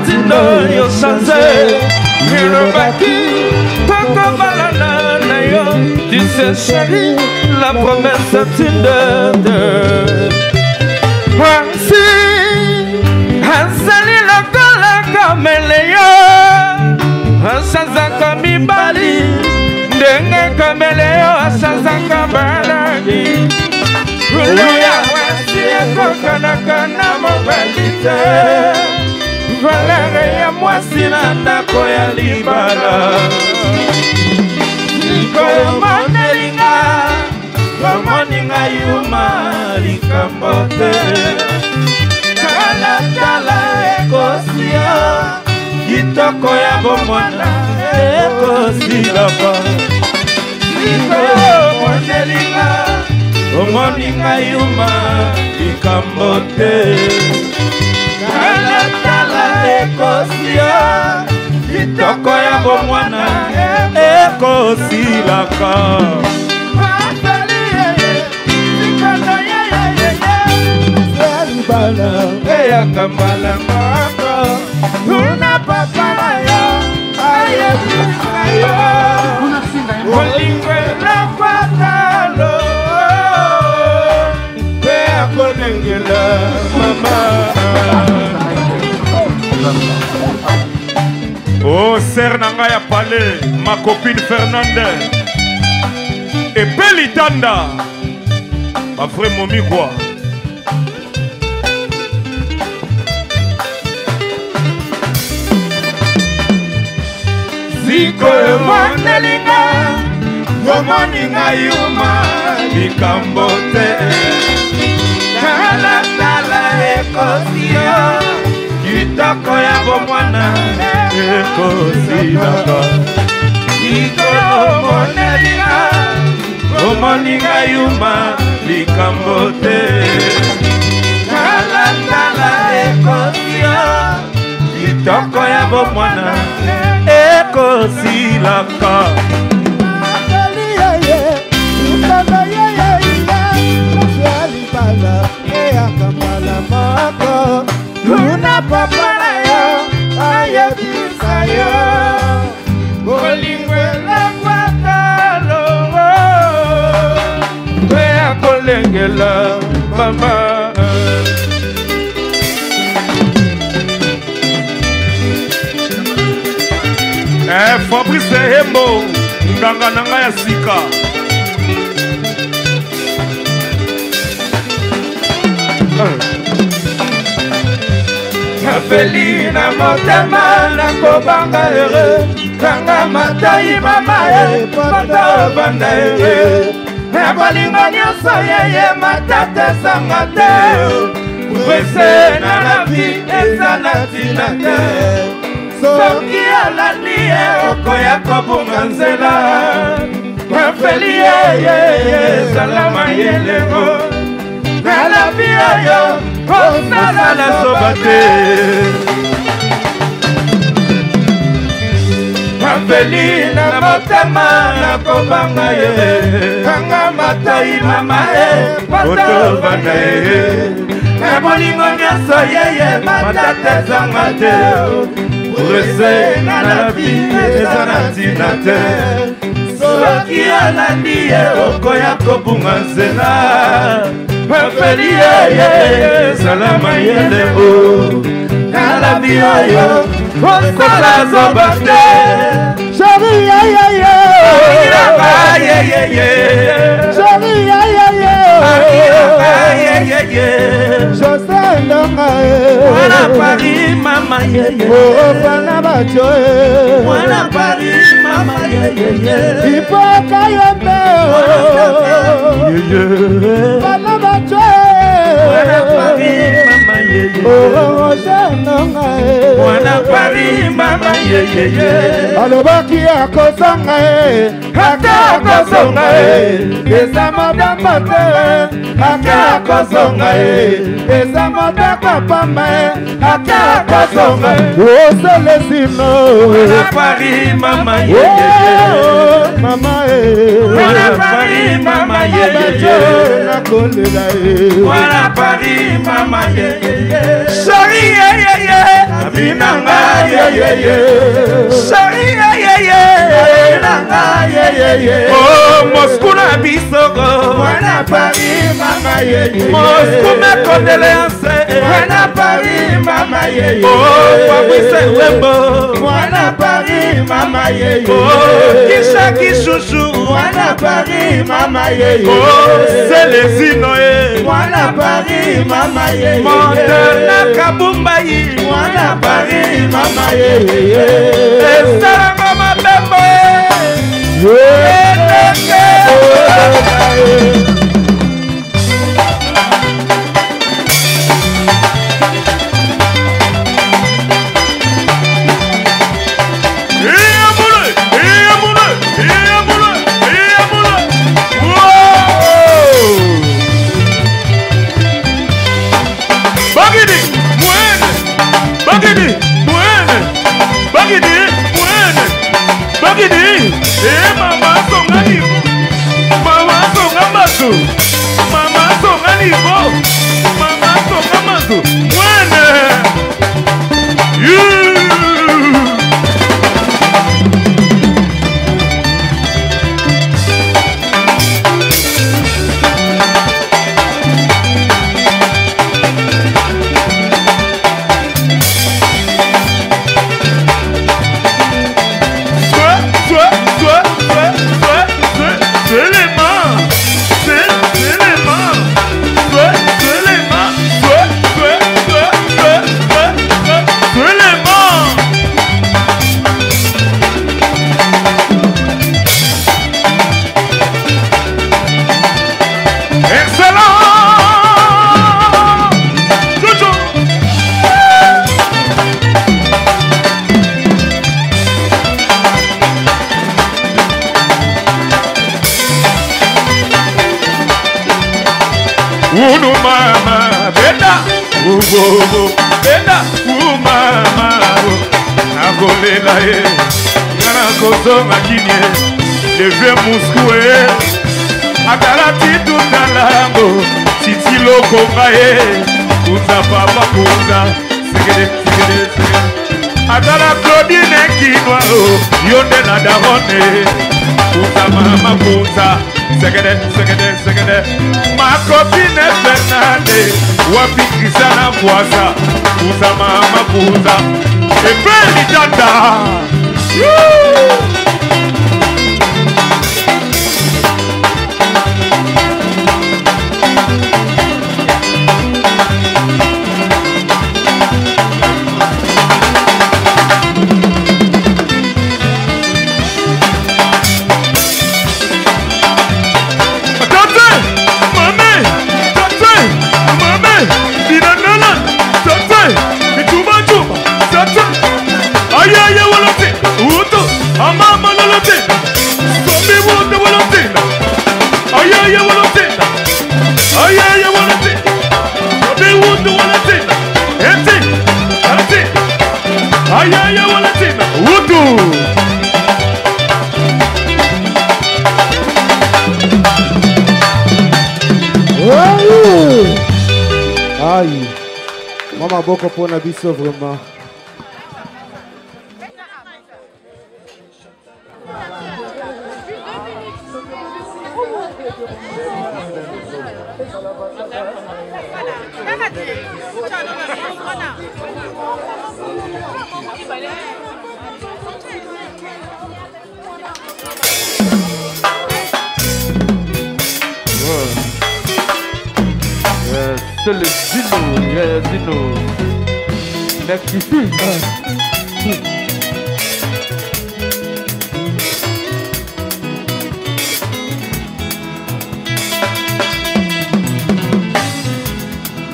Tino yo change Milobaki Toko balana na yo Tu sais chérie La promesse Tinde Voici Azali la kola kameleyo Asazaka mibali Ndenge kameleyo Asazaka balani Uluya wasi Ekokanaka na mobalite Valere ya mwasi na ndako ya libala Nikoyo monelinga Moninga yuma likambote Kala kala ekosia Kitoko ya bomwana ekosia ba Nikoyo monelinga Moninga yuma likambote Kala kala ekosia Kitoko ya bomwana ekosia ka Eya kambala mako Una papala ya Aye kusayo Olingwe la fatalo Eya konengela mama Oh ser nanga ya pale Ma copine Fernandez Et Belitanda Ma frère Momi quoi Ziko monelinga Moninga yuma Likambote Kala kala ekosia Kitoko ya bomwana ekosia Ziko monelinga Moninga yuma Likambote Kala kala ekosia Kitoko ya bomwana ekosilaka Luna papala yo ayebisa yo Olingwe la kwatalo Kwea kolengela mama Fabrice Hembo nganga nanga ya sika Nafeli na motema na kobanga ere Kanga matai mama e Pata banda ere Na balingo nyoso yeye matate sangate Wese na lavi eza na tinate Soki alani e okoya kobunga nzela Mafeli ye salama yelego Nalabi ayo osala la sobate Mafeli na motema na kobanga ye Kanga matai mama e poto bana e Na bolingo nyoso yeye matate zangate Rese na la vie eza na ntina te Soki alandi ye okoya kobunga nzela Mafeli ye salama yele o Na la vie oyo osala zoba te Chéri Chéri José Ndonga Mwana Paris mama Pana bacho Mwana Paris mama Ipoka yombe Pana bacho Mwana Paris mama José Ndonga Mwana Paris mama Alobaki akosanga Aka akosonga Eza madama te Aka akosonga Eza madama pamba Aka akosonga Oselesino Mwana Paris mama Mama Voilà Paris, mama yeye. Nakolela Voilà Paris, mama yeye. Chérie yeye. Abinanga yeye. Chérie yeye. Abinanga yeye. Oh Moscou na bisoko. Voilà Paris, mama yeye. Moscou mes condoléances. Voilà Paris, mama yeye. Oh Fabrice Wembo. Voilà Paris, mama yeye. Oh Kisha Kishushu. Voilà Paris, mama yeye. Oh c'est les Inoé. Voilà Paris, mama yeye. Montana Kabumbayi. Voilà Paris, mama yeye. Estara mama bembo. Bagidi, mama songa nivo, mama songa mazu, mama songa nivo, mama songa mazu, mwene, Unu mama, benda, benda, mama, nakolela ye, nana kozonga kinye, leve muskue, atala titu nalango, titi loko maye, kuza papa kuza, segede, segede, segede, atala Claudine kinwa, yonde na darone, kuza mama kuza. Segede, segede, segede. Ma copine Fernande. Wapi Christiana Boisa. Pousa mama pousa. Et belle tata. Aïe, maman beaucoup pour la biso vraiment. C'est le Zino, next ici.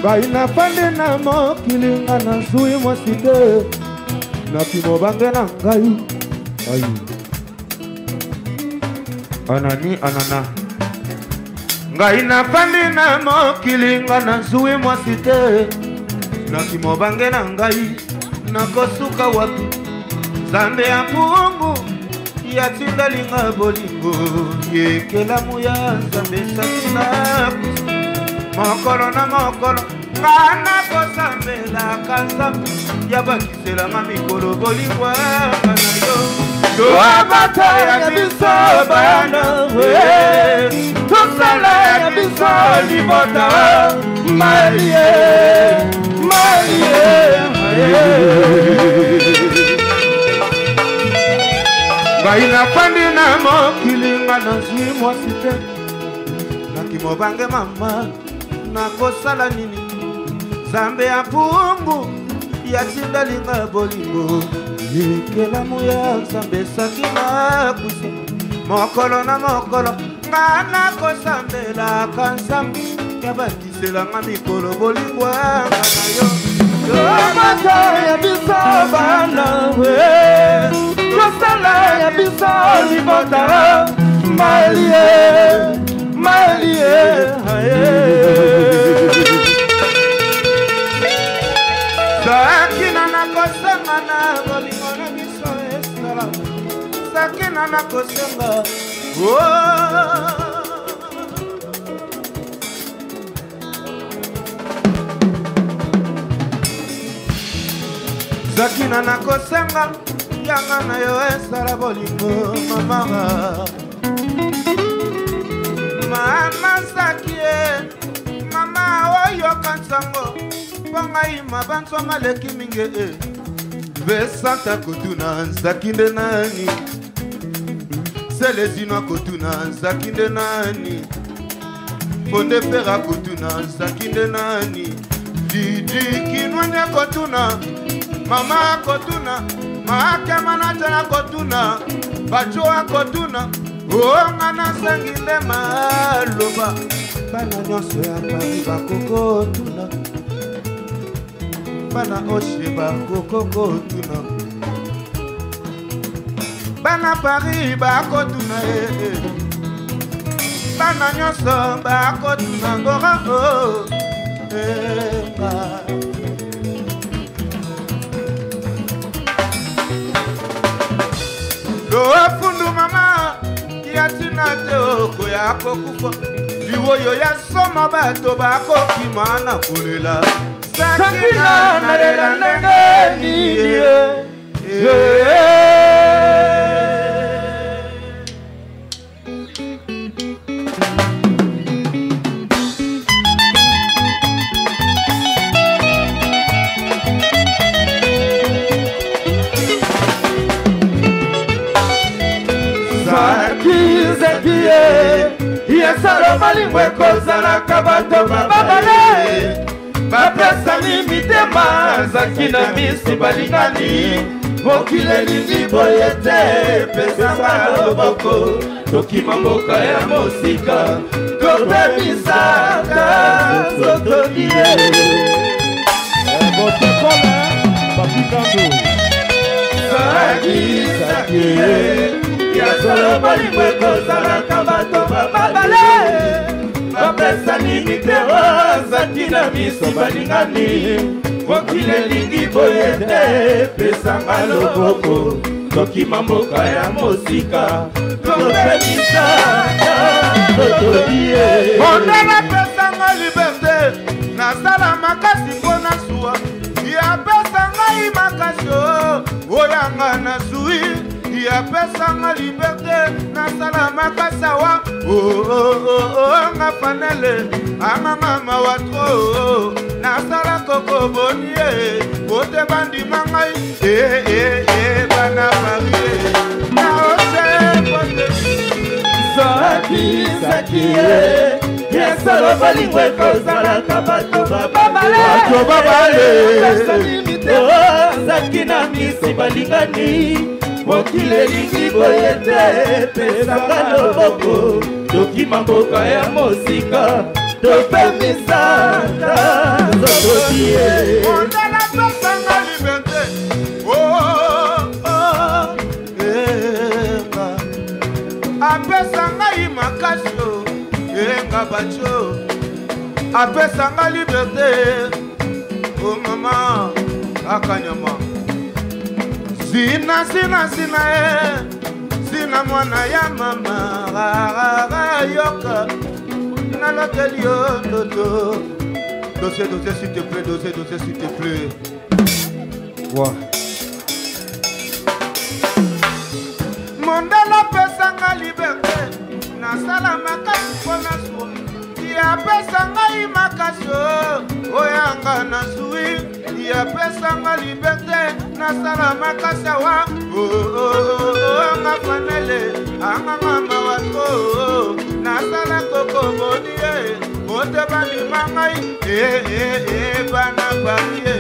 Baina pande na mokili nga na zui mwaside na kimobange na ngai. Ayu anani anana ngai na pande na mokili nga na zui mwaside na kimobange na ngai na kosuka wapi Zambe ya Mungu yatindalinga bolingo yekelamu ya nzambe sakina mokolo na mokolo ngana kosambelaka nzambe yabakiselanga mikolo bolingo anga na yo toabata ya biso bana tosala ya biso libota malie ngai nafandi na mokili nga nazwi mwasi te nakimobange mama nakosala nini nzambe ya pungu yatindalinga bolingo yekelamu ya nzambe sakina kusi mokolo na mokolo nga nakosambelaka nzambe yabakiselanga mikolo bolingo anga na yo toabata ya biso bana tosala ya biso libota malie sakina nakosenga na bolingo na biso esala sakina nakosenga sakina nakosenga yanga na yo esala bolingo mama sakie mama oyoka nsango mpo ngai mabanso maleki mingi vesanta kotuna nzaki nde nani selezino kotuna nzaki nde nani fonde fera kotuna nzaki nde nani didi kinwanye kotuna mama kotuna maakamanatana kotuna bachoa kotuna onga nasengi nde maloba bana nyonso ya pari bakokotuna bana oshe bakokotuna bana pari bakotuna bana nyonso bakotuna ngora lofundu mama yatina te oko ya kokufa liwoyo ya soma bato bakokima na kolela sakina nalela ndenge nini yesalo malingo ekozalaka bato bababale bapesani mitema zaki na miso balingani mokili elingi boye te pesanga loboko tokima mboka ya mosika topemisaka sotonie saki yasolo bolingo ekozalaka bato bababale bapesani mitero zaki na miso balingani mokili elingi boye te pesanga loboko tokima mboka ya mosika topemisaka totodie mondela pesanga liberte nasala makasi mpo na suwa yapesa ngai makasi oyanga na zui yapesanga liberte nasala makasawa nga panele amama mawatro nasala kokobonie bote bandima ngai bana parie naose bote saki yesalo bolingo ekozalaka bato babale zaki na misi balingani mokili elingi boye te pesanga loboko tokima mboka ya mosika topemisaka zokotie ondala pesanga liberte apesanga i makasi enga bacho apesanga liberte o mama akanyama sina mwana ya mama yoka naloteli yo toto. Dossier, s'il te plaît, dossier, s'il te plaît. Wow. Mondala pesanga liberté, nasala makasi pona sui. Ya pesanga imakaso, oyanga nasui. Ya pesanga liberté, nasala makasi wa. Anga panele, anga mama wato. Nasala koko bonie, bote bani mangai. Bana barie.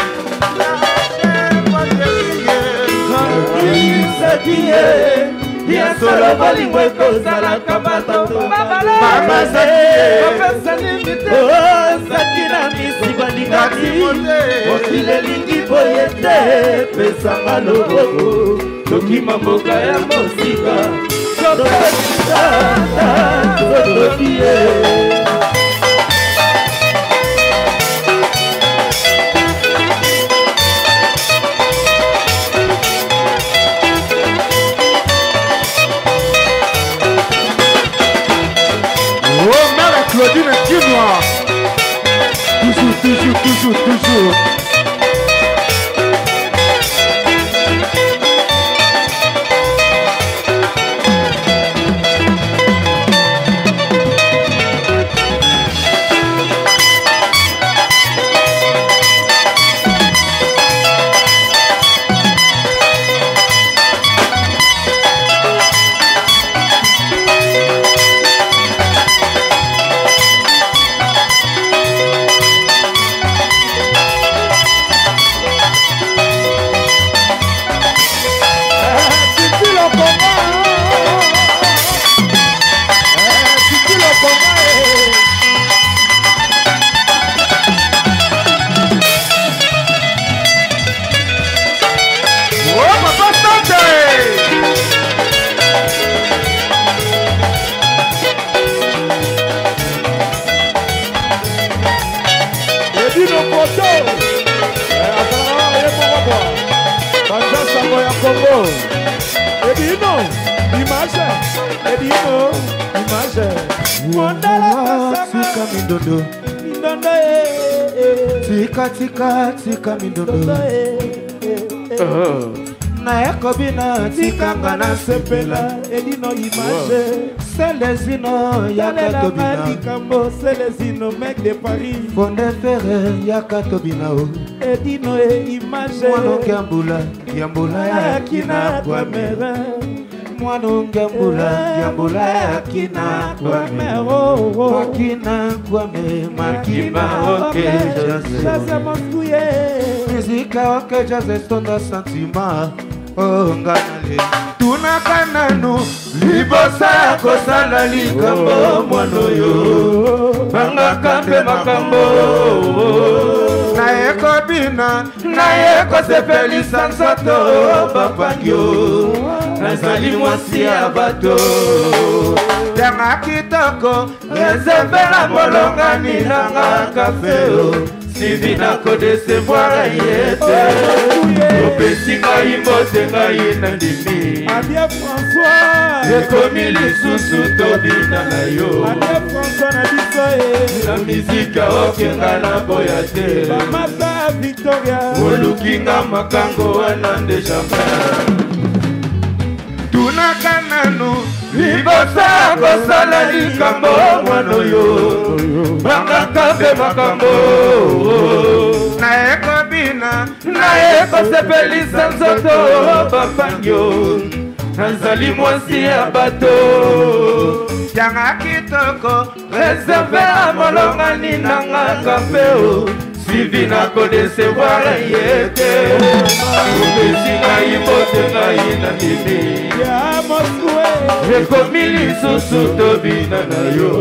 Ya solo balingo ekozala kamata mama sakina misi bandingati mokili elingi boye te pesanga loboko tokima mboka ya mosika totobie. Claudine Guinois. Toujours. Tika mindondo na yakobina tikanga na sepela edino image selezino yakatobina likambo selezino mec de Paris fonde ferre yakatobina o edino image mwana yambula yakina kwa mere mwana yambula yakina kwa mere makina kwa me makima oke jase moskuye muzika oke jase stonda sentima oh nganale tunakananu libosa kosala likambo mwana yo bangaka mpe makambo naekobina naekosepelisa nzoto bapangio nazali mwasi ya bato yanga kitoko rezembela molongani nanga kafeo sivi nakodesevoira ye te opesi ngai mbote ngai na ndimi adie François ekomi lisusu tobina na yo adie François na biso na mizika okenga na boya te bamasa Victoria olukinga makango wana nde champagne tunakananu libosa kosala likambo mwana oyo bangaka mpe makambo naekobina naekosepelisa nzoto bapangio nazali mwasi ya bato yanga kitoko reserve ya molongani nanga kapeo sivi nakodesevoira ye te opesi ngai mbote ngai na ndimi ya mosue ekomi lisusu tobina na yo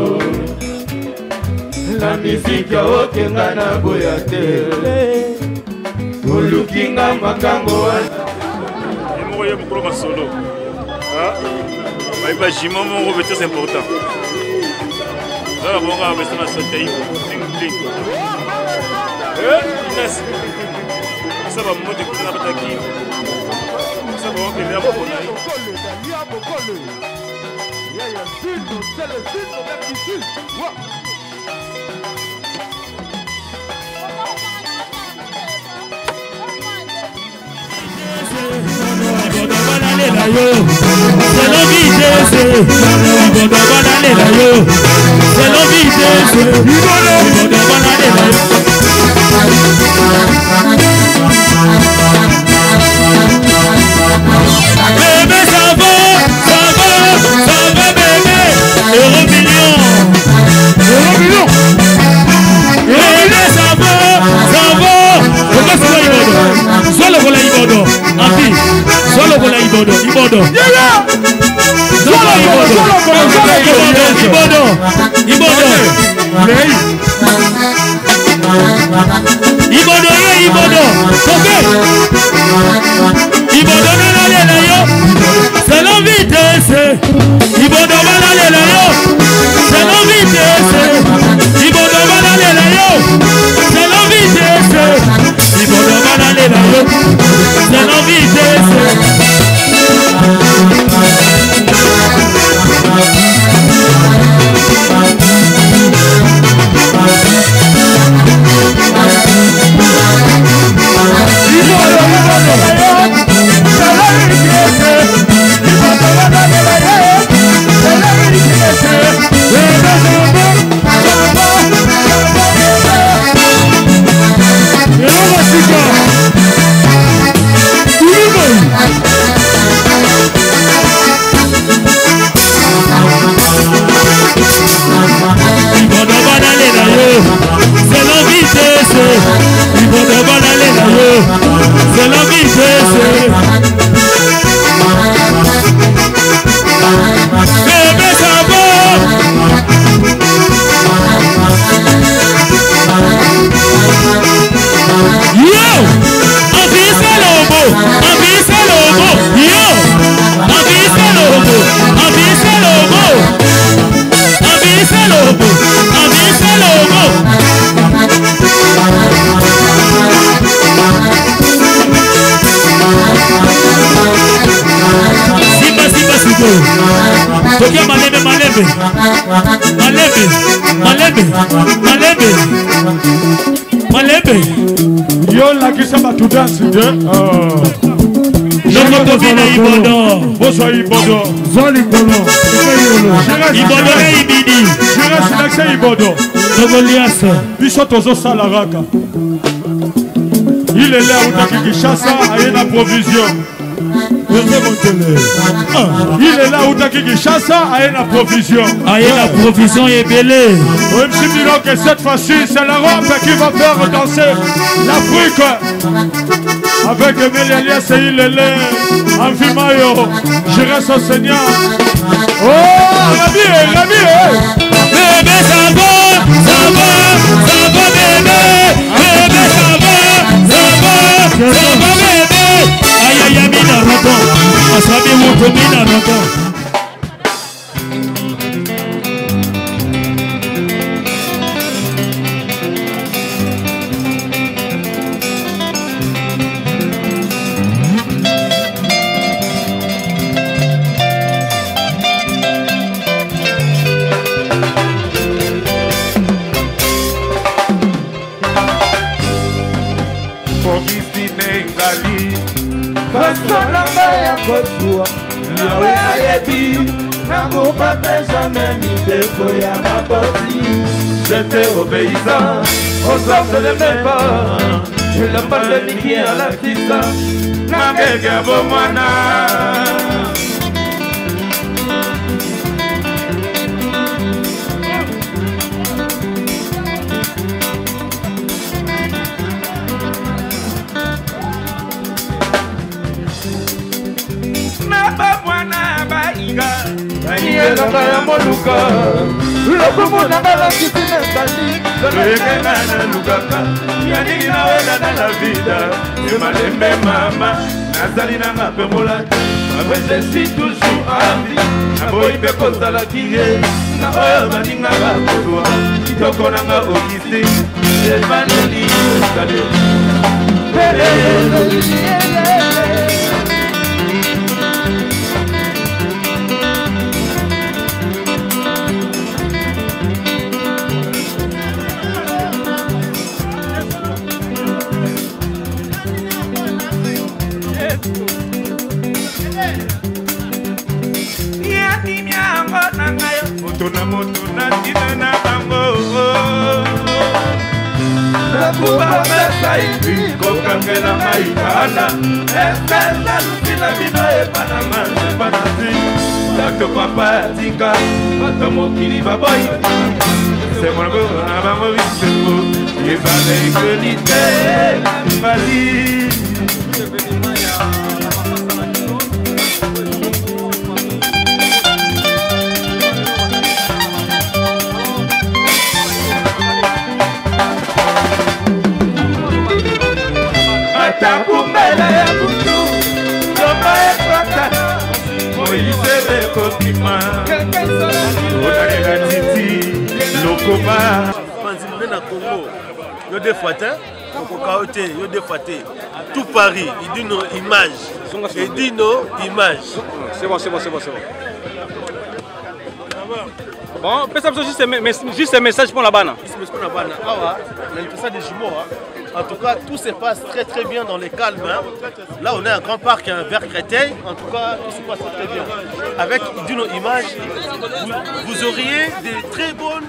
na miziki okenga na boya te olukinga makambo wana moko ye mokolo masolo bayeba jima moko be très important zala bonga abesa na sotei bling Ines ça va monter kuna bataki ça va okele ya boko na Bokole. Yeah, Sud, c'est le Sud, le mec du Sud. C'est l'envie bébé, ça va bébé. Euro million. Bébé, ça va. Pourquoi c'est là Ibodo? Soit le volet Ibodo. Anti. Soit le volet Ibodo. Ibodo. C'est l'envitesse. Ibodo va aller là yo. C'est l'envitesse. Ibodo va aller là yo. C'est l'envitesse. Ibodo va aller là yo. C'est l'envitesse. C'est l'envitesse. Bébé, ça va. Yo, avisa lobo. Yo, avisa lobo. Simba. Tokia malebe. Yo la kisa batudansi de. Lokotobina Ibodo. Bonsoir Ibodo. Zoli Kolo. Ibodo na Ibidi. Je reste l'accès Ibodo. Nogolias. Bisotozo Salaraka. Il est là où t'as Kishasa, a une provision. Il est là où t'as Kishasa, a une provision. A une provision est belée. Même si disons que cette fois-ci, c'est l'Europe qui va faire danser l'Afrique. Avec Emeliania, c'est il est là. Amphimayo, je reste au Seigneur. Oh, Rabi. Bébé, ça va bébé. Bébé, ça va bébé. Aïe, mina raton. Asabi moto mina raton. Basonanga ya kotua nawe ayebi nakopata jamais mibeko ya maboti. J'étais obéissant aux ordres de mes parents. Je l'ai pas de niquer à la tisa nangeke bomwana. Nanga ya moluka lokomonanga lakisi mesali loyekenga na lukaka yaniki nawela na la vida emalembe mama nazali nanga mpe molati ape je suis toujours envi naboyi mpe kozalaki ye na oyo balingaka kozwa kitoko nanga okisi evaneli osale moto na ntina na bango nakuba mesa ibi kokangela maikana espesa lusila bino epanama epanasi bato papa tika bato mokili baboyi semona na bango bisembo ezala ekolite bali takumbela ya butu loba ekwata moyisebe kopima onalela titi lokoma manzimbe na Congo yo deux fois okokaote yo deux fois tout Paris il dit nos images c'est bon bon juste un message pour la bana awa l'anniversaire des jumeaux en tout cas, tout se passe très très bien dans les calmes. Hein. Là, on a un grand parc vers Créteil. En tout cas, tout se passe très bien. Avec d'une image, vous auriez des très bonnes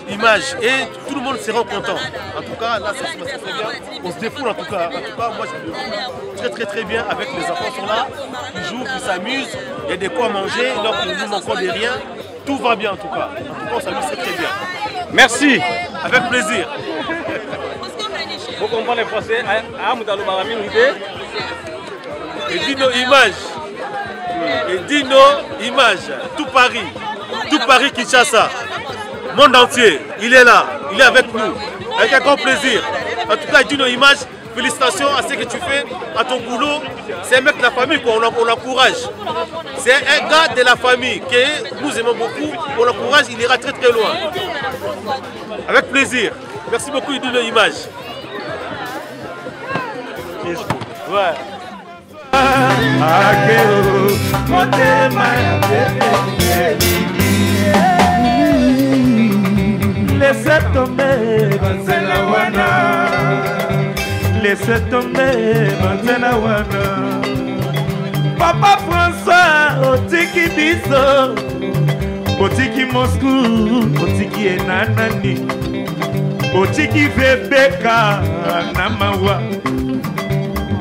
images et tout le monde sera content. En tout cas, là, ça se passe très bien. On se défoule en tout cas. En tout cas, moi, je me très bien avec les enfants sont là. Ils jouent, ils s'amusent. Il y a des quoi manger. Donc, nous ne manquons de rien. Tout va bien en tout cas. En tout cas, on s'amuse très bien. Merci. Avec plaisir. Vous comprenez les Français, et dit nos images, tout Paris Kinshasa, monde entier, il est là, il est avec nous, avec un grand plaisir. En tout cas, il dit nos images, félicitations à ce que tu fais, à ton boulot. C'est un mec de la famille, quoi. On l'encourage. C'est un gars de la famille que nous aimons beaucoup, on l'encourage, il ira très très loin. Avec plaisir. Merci beaucoup, il dit nos images. Ouais. Laissez tomber, Banzela wana. Laissez tomber, Banzela wana. Papa François, otiki biso, otiki Moscou, otiki Enanani, otiki Rebecca, Namawa.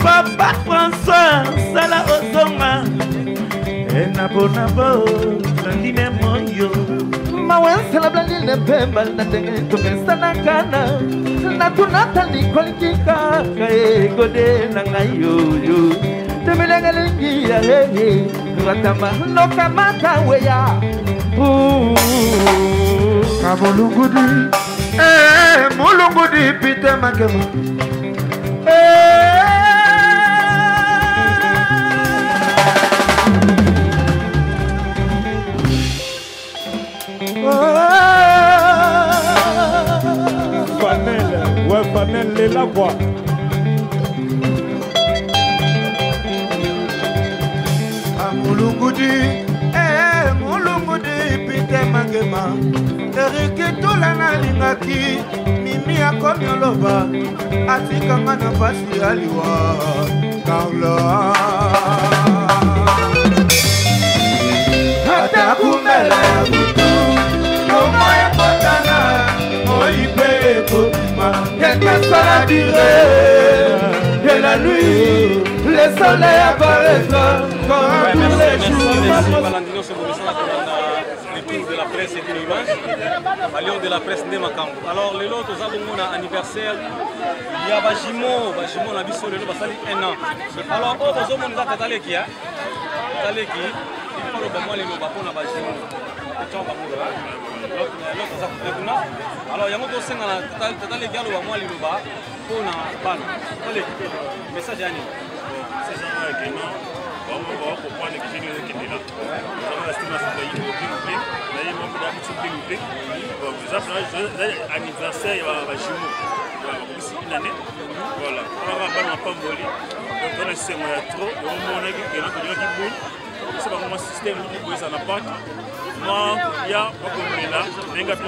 Papa François, sala osoma enabo sandine moyo mawense la blandine pemba na tenge tumesa na kana na tunata nikolikika kae gode na ngayo temelenga lengi ya hehe watama no kamata weya kabulungudi mulungudi pite makema Fanel, les la voix. Mulungudi, pite magema. Erike tolana lingaki, mimi akonyoloba. Atika mana pasi aliwa, Carla. Hata kumela ya butu, koma ya potana, moipe kopima. Quelle soit la durée de la nuit, le soleil apparaîtra comme tous les jours. Le tour de la presse et de l'image, à Lyon de la presse de Makambo. Alors, les autres, nous avons un anniversaire. Il y a Bajimo, on a vu sur le lot, ça fait 1 an. Alors, nous avons un Tataleki. Tataleki, il faut le moment, les lots, on a Bajimo. Alors, il y a un autre scène, Tataleki, on a moi, les lots, on a ban. Message à nous. C'est ça, on va comprendre que j'ai dit là. On va rester dans ce pays, anniversaire, il va jumeau. Une année. Voilà. On va pas en Pamboli. Donc on a essayé trop. On a dit c'est pas comment système qui peut ça n'a pas. Moi, il y a pas comme là, les gars qui ont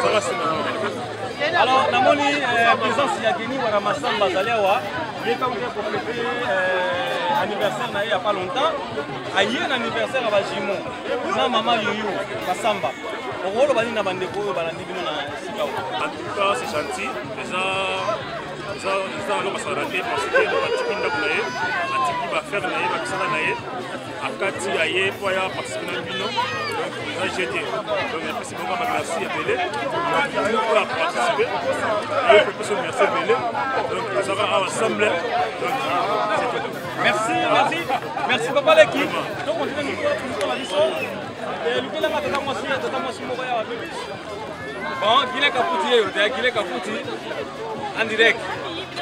ça va c'est alors, namoni présence ya Geni wana Massamba Zalewa, il est comme pour fêter anniversaire anniversaire il n'y a pas longtemps. Il y a un anniversaire à Bajimo. Na maman Yoyo, Basamba. En tout cas, c'est gentil. Déjà, on va se rater parce que le Tiki va faire Akati Aye pour participer dans le bino. Donc, j'ai été. Donc, merci beaucoup, merci à Bélé. Pour participer. Et merci Bélé. Donc, nous avons ensemble. Merci, merci. Merci, papa l'équipe. Donc, on continue la mission. Bon, Guinée Kapouti, en direct.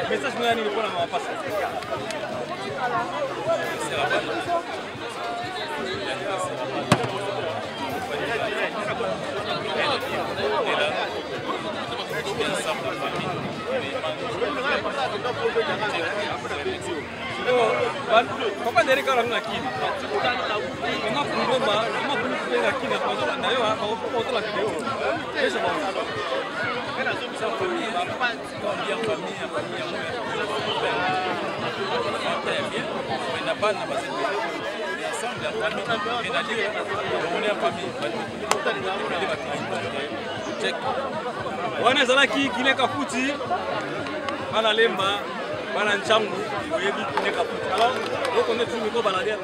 Message nous a dit pour la maman passe. Papa Derek a ramené qui? Comment on est là qui n'est qu'à foutu, on a lemba, on a un chambre, on est qu'à foutu. Alors, on est tout le monde balader.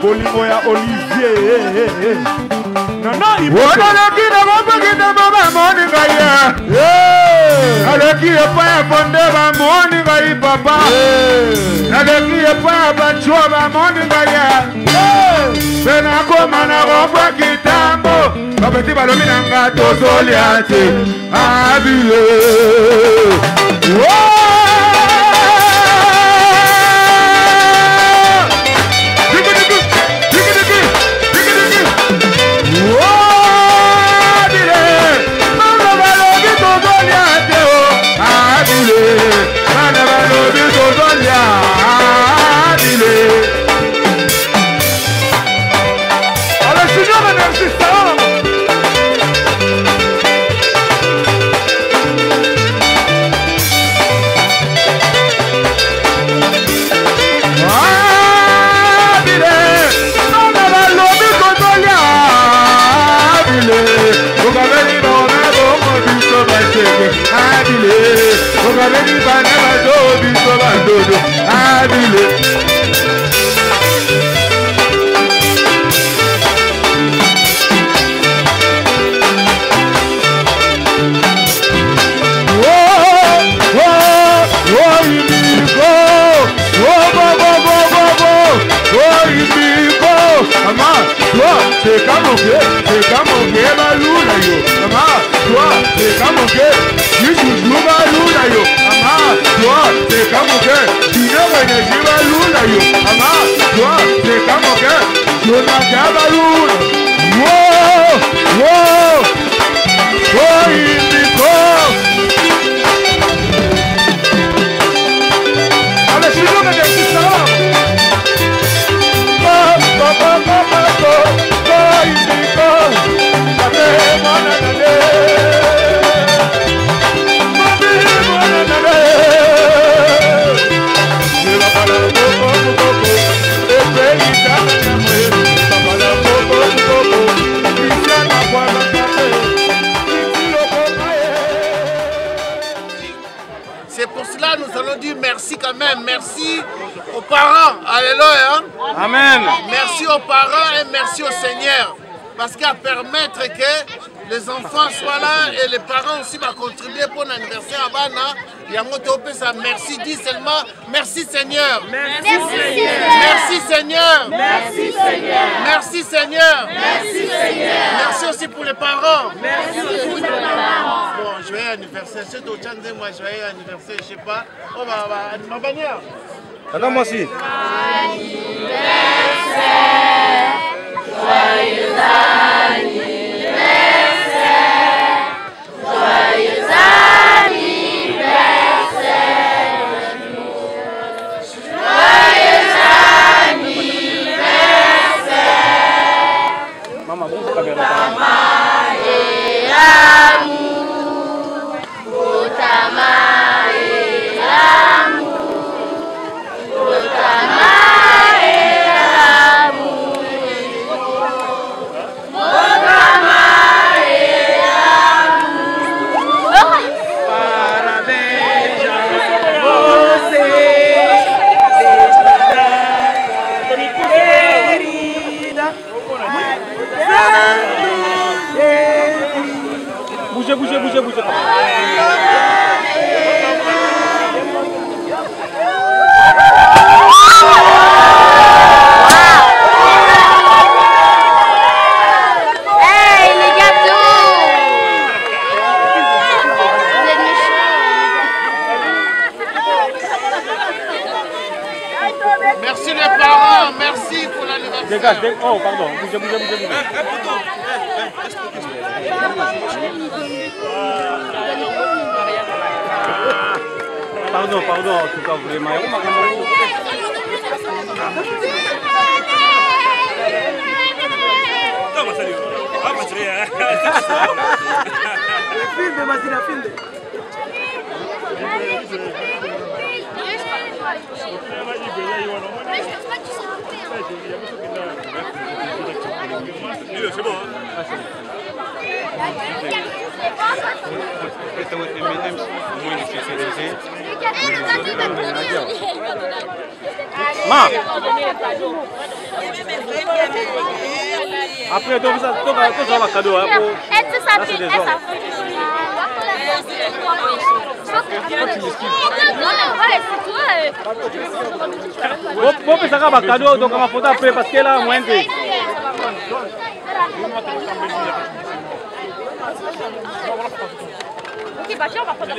Bolimo ya Olivier. Nana Iboto. Wona ki na baba ki na baba moni gaya. Ale ki e pa fonde ba moni gai papa. Ale ki e pa ba chwa ba moni gaya. Bena ko mana go kwa kitambo. Babeti balomi nanga to soliate. Abiye. babeni bana bato biso bandodo abile c'est comme ok, Balula yo. Maman, toi, c'est comme ok, tu joues Balula yo. Maman, toi, c'est comme ok, tu ne connais pas Balula yo. Maman, toi, c'est comme ok, tu n'as qu'à Balula. Wow, wow, oh, Indico. Allez, je suis là, mais c'est ça. C'est pour cela que nous allons dire merci quand même. Merci aux parents. Alléluia. Amen. Merci aux parents et merci au Seigneur. Parce qu'à permettre que les enfants soient là et les parents aussi vont contribuer pour l'anniversaire à Bana. Il y a ça. Merci, dis seulement merci Seigneur. Merci Seigneur. Merci Seigneur. Merci Seigneur. Merci Seigneur. Merci Seigneur. Merci aussi pour les parents. Merci aussi pour les parents. Bon, joyeux anniversaire. C'est au Tchandé, moi, joyeux anniversaire, je sais pas. On va ma bannière. Attends, moi aussi. Anniversaire. Joyeux anniversaire. Joyeux anniversaire. Joyeux anniversaire. Maman, bon, c'est pas bien. Bougez. Merci les parents, merci pour l'anniversaire. Dégage, oh pardon, bougez. Pardon, en tout cas, vous voulez maillot, C'est bon, Ma. Après, donc ça va cadeau. Vou pensar que vai cadeau, donc uma foto après parce que là moins de. Ok, bah tiens, on va prendre.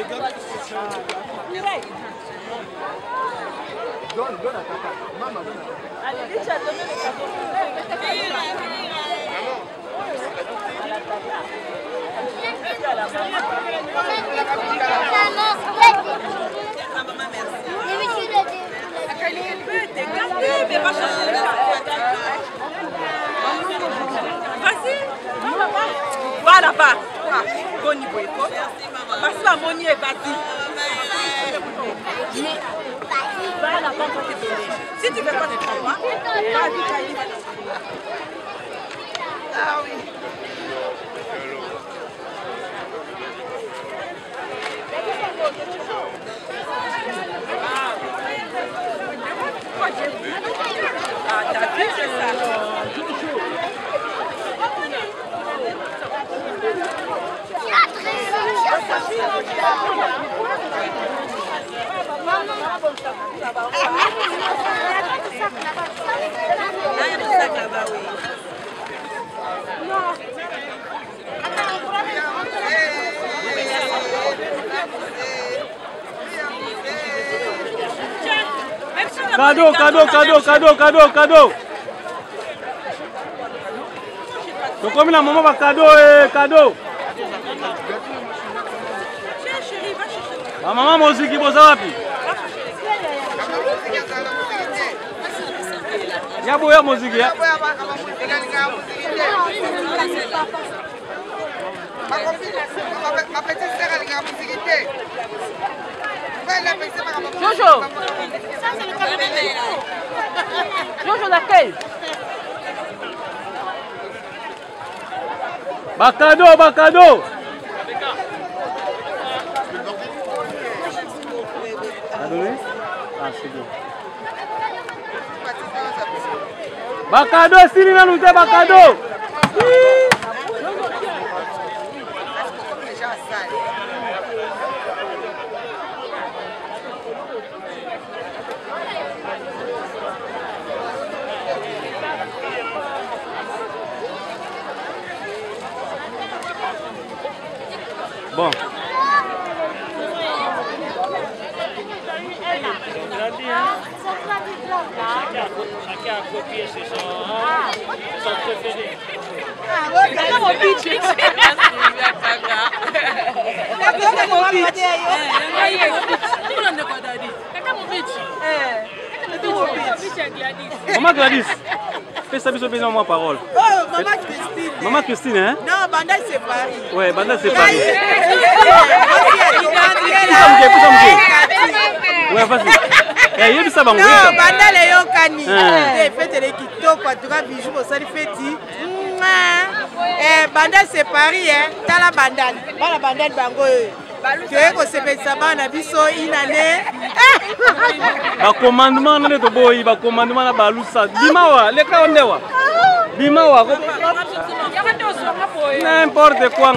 Donne à tata. Maman, donne. Allez, tu as donné les cadeaux. Voilà, pas. Boni boyko. Parce que Moni est bâti. Si tu veux pas te tromper, va vite. Ah oui. Cadeau, cadeau, cadeau, cadeau, cadeau, cadeau. Donc comme la maman va cadeau et cadeau. La maman musique qui bosse wapi? Ya boya musique ya. Jojo. Jojo laquelle? Bacado, bacado. Ah, c'est bon. Bacado, style na nous bacado. Bon. Chacun a copié son préféré. Maman Gladys, fais ça bisous bien moi parole. Oh, maman Christine. Maman Christine, hein? Non, Bandal c'est Paris. Ouais, Bandal c'est Paris. Ouais, vas-y. Eh, il y a ça, non, Bandal est Yokani. Faites les kitoko, en tout cas, bijou, au sali feti. Bandal c'est Paris, hein? T'as la Bandal. Pas la Bandal Bango. Tu es que c'est ça, on a vu ça une année. Le commandement, on est au bois, le commandement, la baloussa. Dimawa, les cas on est wa. Dimawa. N'importe quoi.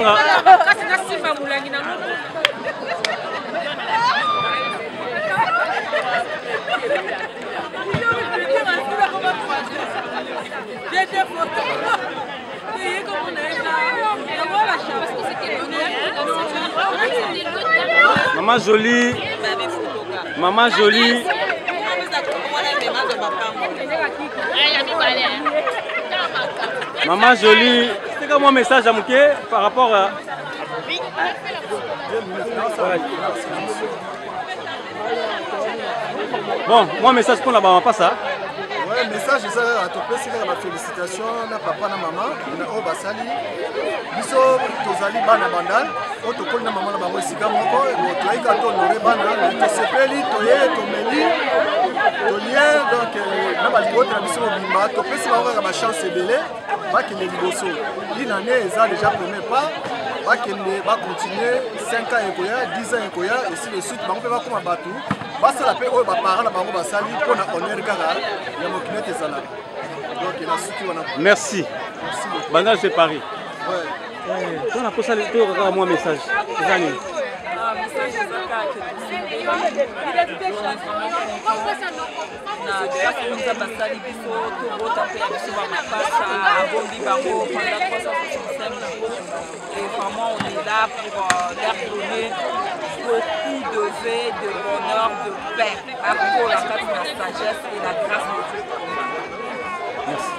Maman jolie. Maman jolie. Maman jolie. C'est comme un message à Mouké par rapport à... Bon, moi message pour la maman, pas ça. Ouais, message ça à topé c'est la félicitation na papa na maman na o basali. Biso tozali bana bandal, o tokoli na maman na bango sika moko, bo toyika to honorer bana, to sepeli toye to meli. To lien donc na ba libote na biso bimba, to pesi bango ka ba chance ebele, ba ke le liboso. Une année ça déjà premier pas. Va continuer 5 ans ekoya, 10 ans ekoya, et si le suite bango pe va comme batou. Basta la paix aux parents la bango basali pour na honneur kara ya mokinet ezala. Donc il a suivi on a. Merci. Merci beaucoup. Bandal c'est Paris. Ouais. On a posé le tour à moi message. Zani. Et vraiment on est là pour leur donner beaucoup de paix, de bonheur, de paix, à cause de la sagesse et la grâce de Dieu. Merci.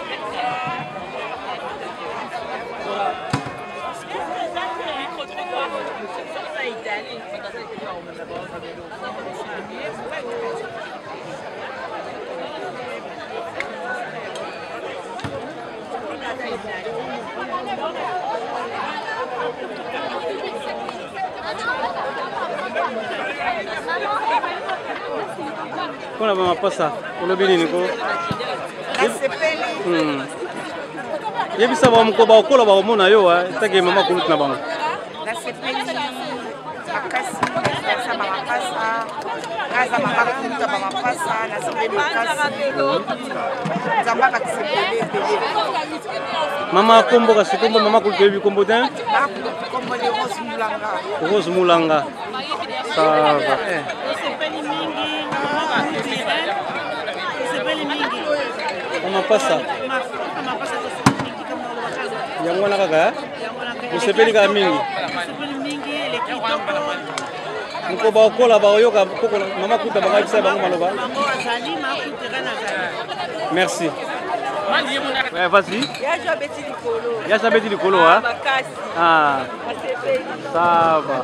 Kuna mama pasa, unabini niko. Yebisa ba mko ba okola ba mona yo take mama kulut na bango. La sepeli akasi sa mama pasa. Kaza mama kulut ba mama pasa na sepeli akasi. Zamba ka sepeli bele. Mama kombo ka sikombo mama kulut yebi kombo ten. Kombo de Rose Mulanga. Rose Mulanga. Ça va. Comment pas ça? Yango na kaka. Musepeli ka mingi. Nko ba kola ba yoka koko mama kuta ba ngabisa ba ngomaloba. Merci. Ouais, vas-y. Yasha beti likolo hein. Ah. Ça va.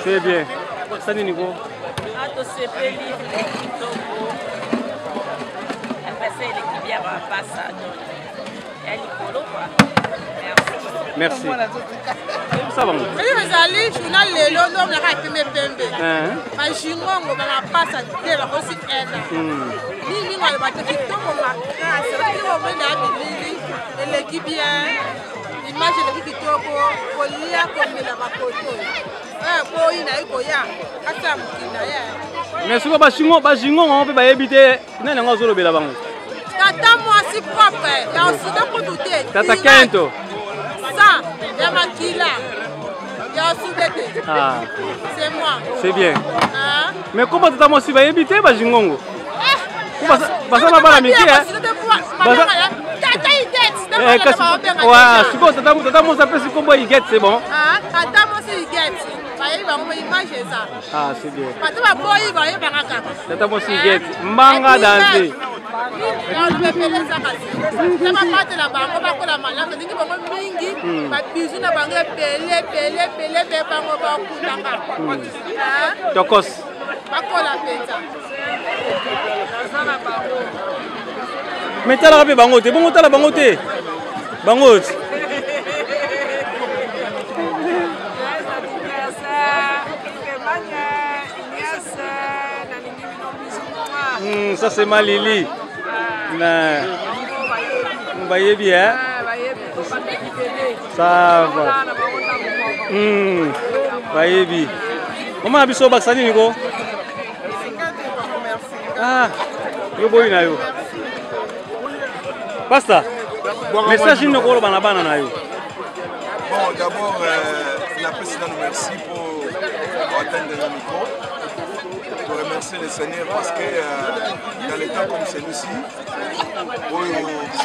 C'est bien. Ça ni Nico. Merci. Ça va. Ezali journal lelo ndo mlaka pembe pembe. Ba jingongo ba passa de la aussi ena. Ni ngale ba te kitoko makasi, ki o mena bilili, eleki bien. Image de kitoko, kolia komela makoto. Ko ina iko ya, ata mukina ya. Mais souvent ba jingongo on peut ba ebite nene ngo zolo bela bango. Tata moi si propre, ya osida ko douter. Tata Kento. Ça, ya makila. Ah. C'est moi. C'est bien. Hein? Mais comment tu as aussi va éviter ba jingongo? Parce que ba la miki hein. Ouais, je pense tata mo s'appelle si combo Iget, c'est bon. Ah, tata mo si Iget. Ah, c'est bien. Tata mo si Iget. Manga danser. Tokos. Mais tu as la bangote, bon, tu as la bangote. Bangote. Ça c'est Malili. Vous voyez bien. Ça va. Voyez bien. Comment a biso Baksani Nico? Ah, yo boy na yo. Basta. Message ni ko bana bana na yo. Bon, d'abord la présidente merci pour atteindre le micro. Je remercie le Seigneur parce que dans les temps comme celui-ci, où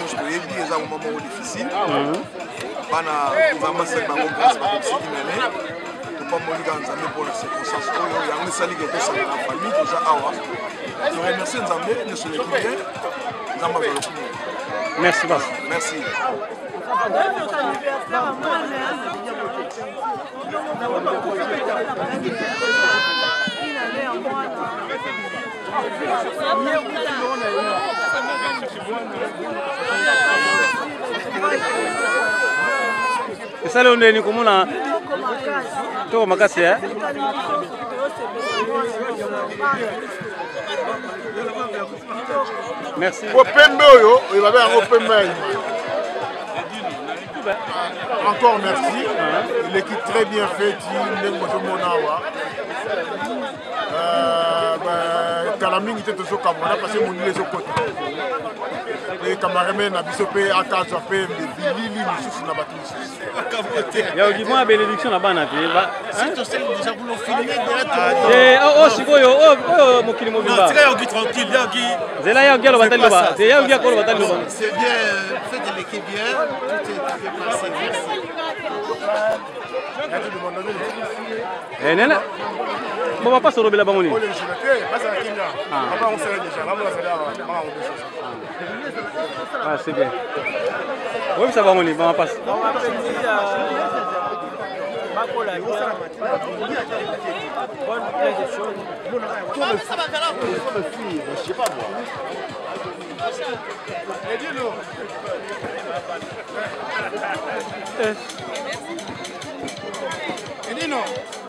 je peux dire qu'ils ont un moment difficile. Bana vraiment c'est pas mon place parce que c'est pas mon gars Nzambe pour les circonstances. Il y a un sali qui est dans la famille déjà awa. Je remercie Nzambe de son équipe bien. Nzambe merci Bas. Merci. Et ça, on est comme on a tout makasi hein. Merci. Encore merci. L'équipe très bien faite. Kalaming était au Cameroun parce que mon les autres côtés. Les camarades na bisopé à casa pe bilili mususu na batu. Ya ugimwa bénédiction na bana te ba. Si tu sais déjà vous le filmer oh sikoyo oh mokili mobimba. Non, c'est tranquille, ya Zela ya ugelo batali loba. Te ya ugelo batali loba. C'est bien, faites l'équipe bien, tout est bien passé. Eh nena. Bon pas sur le bangoni. Ah c'est bien. Oui ça va on y va on passe.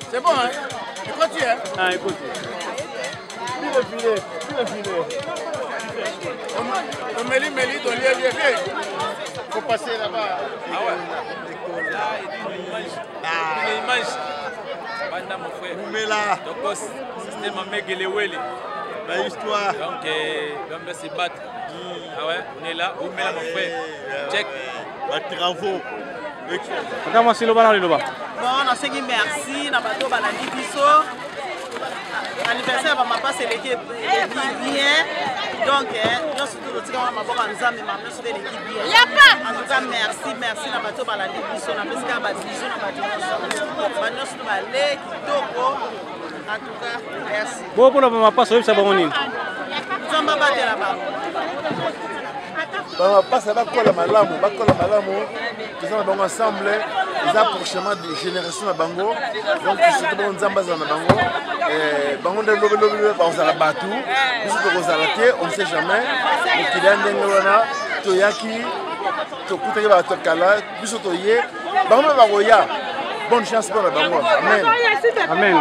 C'est bon hein? Et quoi tu es? Ah écoute. Puis le filet. On Méli, dans l'IA. Faut passer là-bas. Ah ouais. Il mange. Banda mon frère. Moumela. Donc système à Megelewele. La histoire. Donc on va se battre. Ah ouais, on est là. Moumela mon frère. Check. Les travaux. Attends moi c'est le ballon le bas. Bon, on a dit merci, na bato balandi biso. Anniversaire va ma passe l'équipe bien. Donc, nous surtout le tigre ma bonne ensemble, mais nous surtout l'équipe bien. En tout cas, merci na bato balandi biso na pesca badiso na bato. Nous surtout balé kitoko. En tout cas, merci. Bon pour ma passe ça va on. Zamba battre là-bas. Bah passe bakola malamu, tous ensemble, ils ont prochainement de génération à Bango. Donc surtout bon Zamba za Bango. Bango de lobe ba za batu, biso za laté, on ne sait jamais. Donc il y a ndengona toyaki to kutaki ba tokala, biso toye. Bango ba goya. Bonne chance pour la Bango. Amen. Amen.